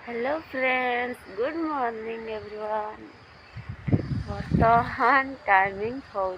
Hello friends, good morning everyone. बर्तमान timing हूँ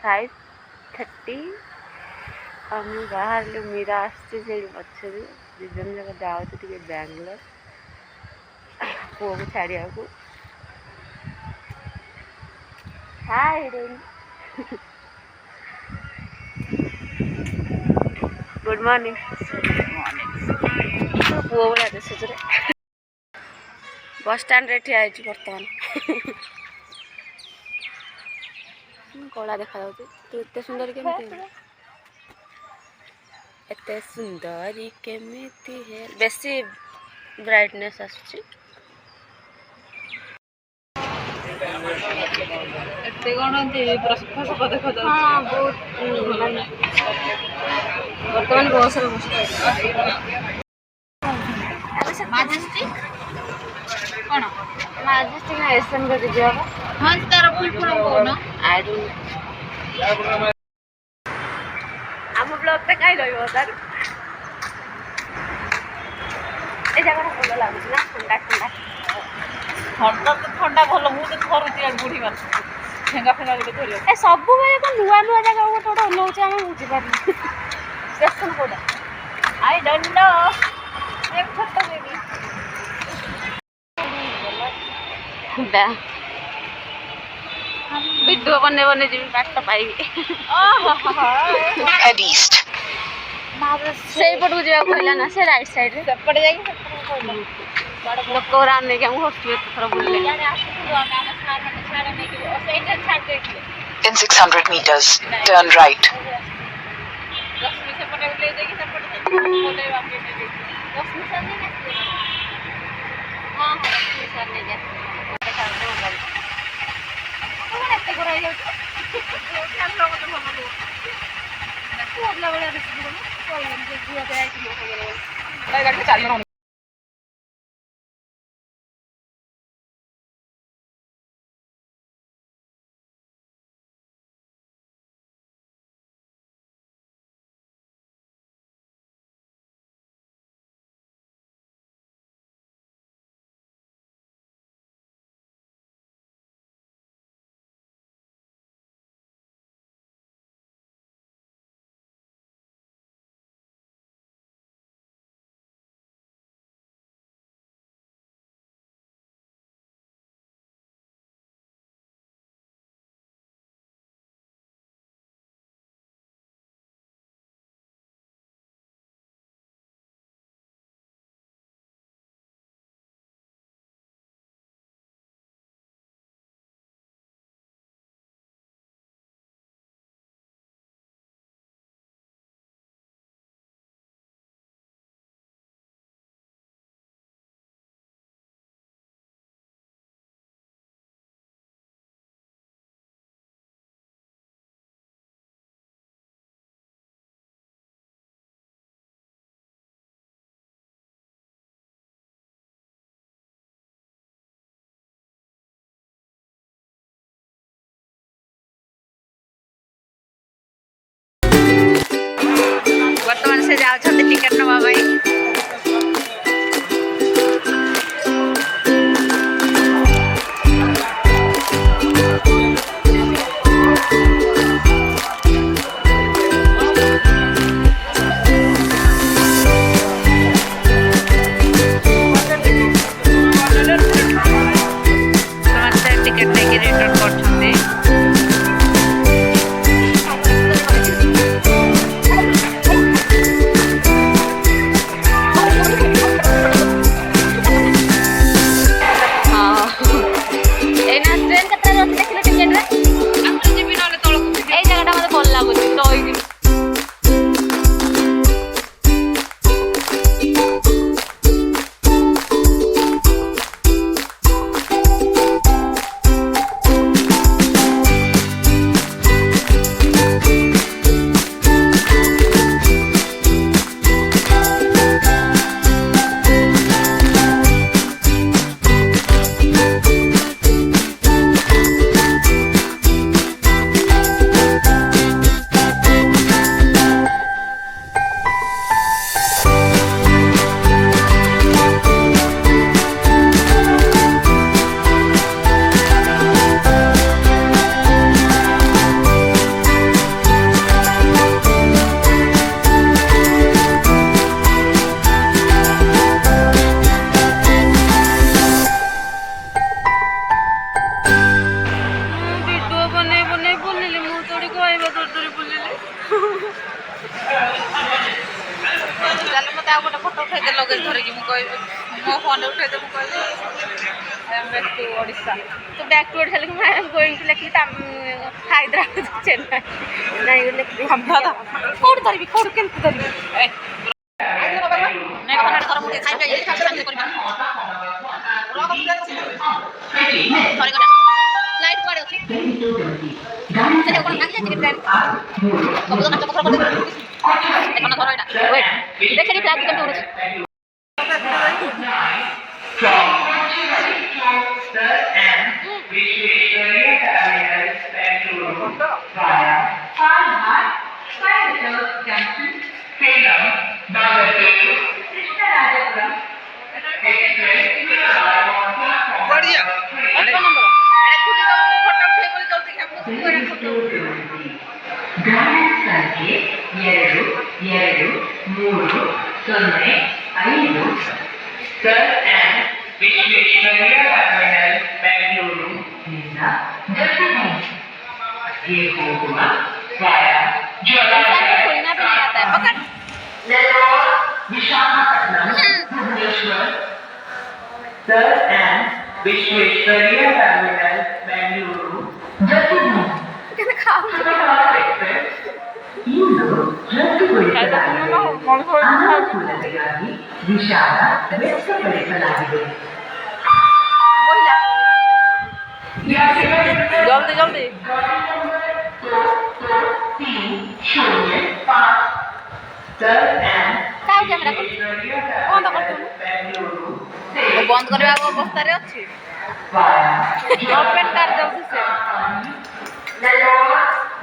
5:30। आम बाहर मीरा आसती पचर दिजन जाक जाऊँ बैंगलोर पुओ को छाड़िया को। Hi good morning. पुओ भाया दिशुच बस स्टैंड रे ठिया बर्तमान कला देखा एत सुंदर एते सुंदर केमिति है बेसी ब्राइटनेस आसुची एते कोन प्रसन्न सब देखा जाउ। हां बहुत वर्तमान बस रे मैजेस्टिक कोन मैजेस्टिक ना एसएम के दिया हां तार full full cone I don't हम ब्लॉग पे काई लइबो सर ए जगह ଭଲ ଲାଗୁଛି ନା ଥଣ୍ଡା ଥଣ୍ଡା ठंडा तो ठंडा भलो मु तो थरुती बुढ़ी मान ठेंगा फेंगा गुटे धरियो ए सब बेले को नुआ नुआ जगह गोटे गोटे ओनौछ हम बुझी पारनी स्टेशन कोडा आई डोंट नो एक छोटा बेबी बा वीडियो बने बने जी बाट पाइबी हेड ईस्ट सेई पटू जा कहला ना से राइट साइड रे सेपटे जाई सेपटे कहला लोक रान ने के हम हॉस्पिटल थरा बुलले यानी आसु हम स्नान में छाड़ नहीं कि और सेंटर छाड़ देखले In 600 meters, turn right. रश्मि सेपटे ले जाई सेपटे बोले बाकी नहीं रश्मि सर ने कैसे हां हां रश्मि सर ने जा मोबाइल कौन एते कराई जाऊ हम लोग तो भलो देखो अगला वाला रश्मि को कोई हम जुआ पे आई थी भाई गाड़ी चालू रहो वर्तमान से जाओ टिकट नवा भाई टिकट लेके रिटर्न करछन्ते କହିବି ମୋ ଫୋନରେ ଉଠେଇଦେବୁ କହିବି I am back to Odisha. तो बैक टू ओडिशा लिखी आई एम गोइंग टू लिखी हैदराबाद चेन्नई नहीं लिखी हम दादा कोड धरबी कोड केनते धरबी ନେଇ କଣ କର ମୁଁ ଖାଇ ପାଇ ଖାଇ ସାଙ୍ଗେ କରିବା ସରି କଟା लाइट पड़े अछि चलो कोन लाग जाय ट्रेन सब तो नाच पकड़ कर ଦେଖ ନା ଧର ଏଇଟା वेट देखड़ी फ्लैग केनते उड़छ बढ़िया एक नंबर अरे खुद का फोटो उठे बोले जल्दी हम को फोटो ಗಾಯನ ಸಂಖ್ಯೆ 2230 sir and Visvesvaraya terminal Bengaluru ನಿಂದ ये होगा वाया खोलना भी नहीं आता है पकड़ Nellore Visakhapatnam Bhubaneswar sir and Visvesvaraya terminal Bengaluru Jaipur कैसे खाओ ಇಂದು ರದ್ದುಗೊಳಿಸಲಾಗಿದೆ ಅನಾನುಕೂಲತೆಗಾಗಿ ವಿಷಾದ ವ್ಯಕ್ತಪಡಿಸಲಾಗಿದೆ जल्दी जल्दी काउ कैमरा बंद कर तू बंद करबा अवस्था रे अछि ओपन कर जल्दी से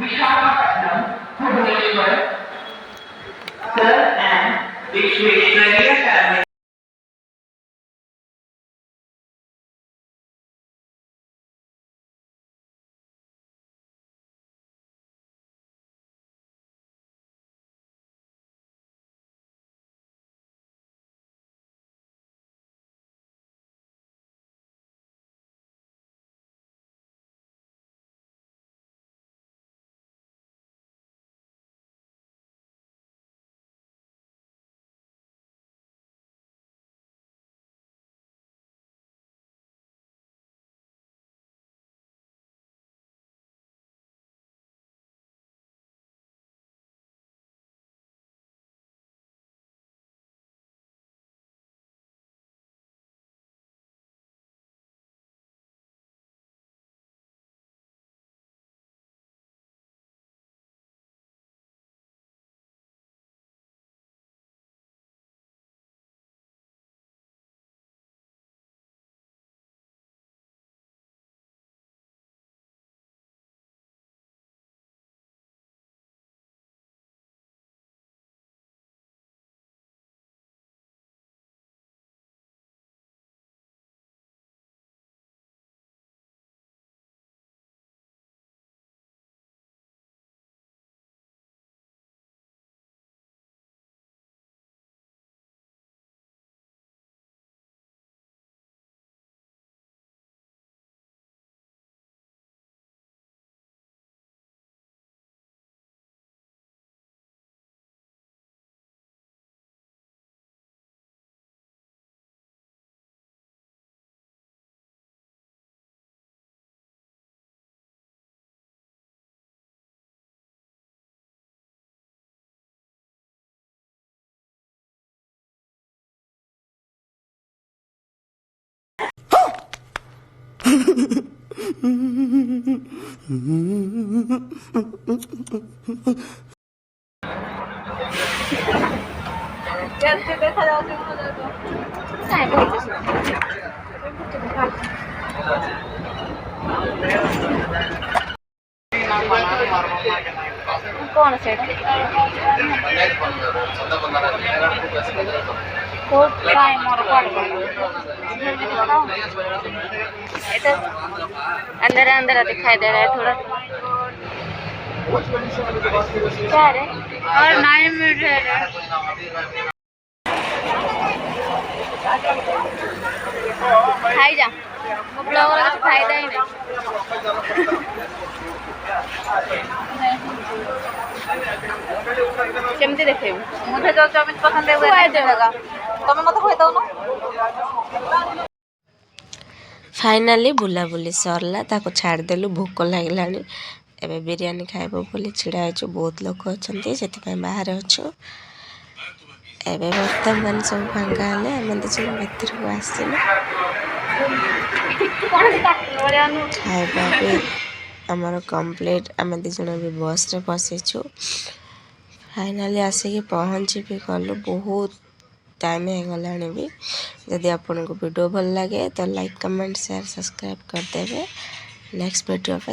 Visakhapatnam Bhubaneswar sir and Visvesvaraya terminal कैसे देखा जाओगे मुझे तो काय बोलतेस कौन सेट को काय मोर पड़ तो अंदर अंदर दिखाई दे रहा है थोड़ा क्या रे और 9 मिनट है खाई जा वो ब्लॉगर का फायदा ही नहीं କେମିତି ଦେଖେଇବୁ? मुझे जो चाउमिन पसंद है वो खुआई नहीं दे। मिलेगा। तुम मत खुआई दो ना। फाइनाली बुलाबुली सरला ताको छाड़देलु भोक लागलानी एबे बिरयानी खाइबो बोली छिड़ा होछु बहुत लोक अछंती सेति बाहर अछु एबे वर्तमान सब फांका हेले आमे दिजन भितर को आसिलु खाइबा भी हमर कंप्लीट आमे दिजन भी बस रे बसिछु फाइनाली आसिके पहुंची भी गलु बहुत टाइम है गलानी भी यदि आपन को वीडियो भल लगे तो लाइक कमेंट शेयर सब्सक्राइब कर देबे नेक्स्ट वीडियो पे